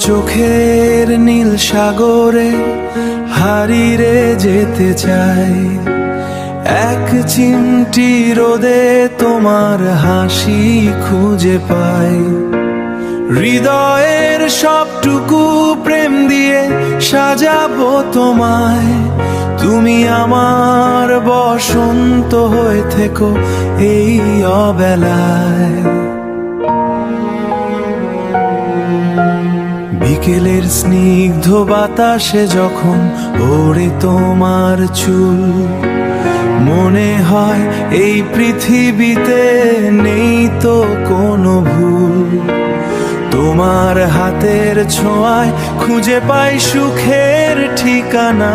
চোখের নীল সাগরে হারিয়ে যেতে চাই, এক চিমটি রোদে তোমার হাসি খুঁজে পাই। হৃদয়ের সবটুকু প্রেম দিয়ে সাজাবো তোমায়, তুমি আমার বসন্ত হয়ে থেকো এই অবেলায়। বিকেলের স্নিগ্ধ বাতাসে যখন ওড়ে তোমার চুল, মনে হয় এই পৃথিবীতে নেই তো কোনো ভুল। তোমার হাতের ছোঁয়ায় খুঁজে পাই সুখের ঠিকানা,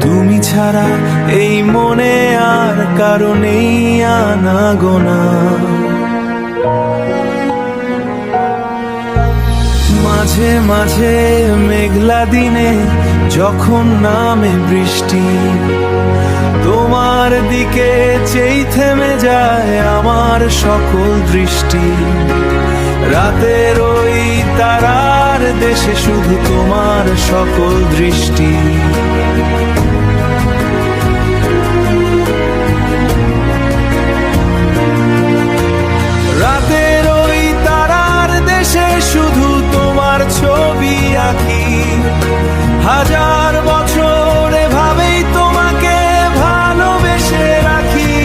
তুমি ছাড়া এই মনে আর কারো নেই আনাগোনা। মাঝে মাঝে মেঘলা দিনে যখন নামে বৃষ্টি, তোমার দিকে চেয়ে থেমে যায় আমার সকল দৃষ্টি। রাতের ওই তারার দেশে শুধু তোমার সকল দৃষ্টি। রাতের ওই তারার দেশে শুধু তোমার ছবি আঁকি, হাজার বছর এভাবেই তোমাকে ভালোবেসে রাখি।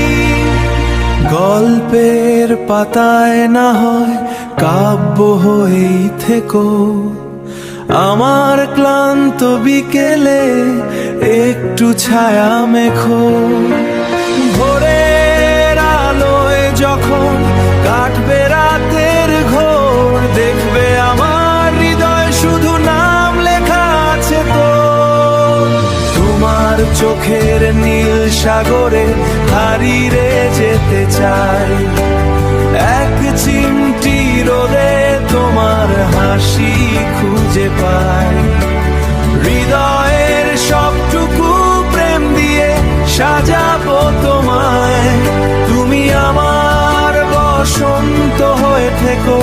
গল্পের পাতায় না হয় কাব্য হয়েই থেকো, আমার ক্লান্ত বিকেলে একটু ছায়া মেখো। ভোরের আলোয় যখন কাটবে রাতের ঘোর, দেখবে আমার হৃদয় শুধু নাম লেখা আছে তো। তোমার চোখের নীল সাগরে হারিয়ে যেতে চাই, এক চিমটি রোদে তোমার হাসি খুঁজে পাই। হৃদয়ের সবটুকু প্রেম দিয়ে সাজাবো তোমায়, তুমি আমার বসন্ত হয়ে থেকো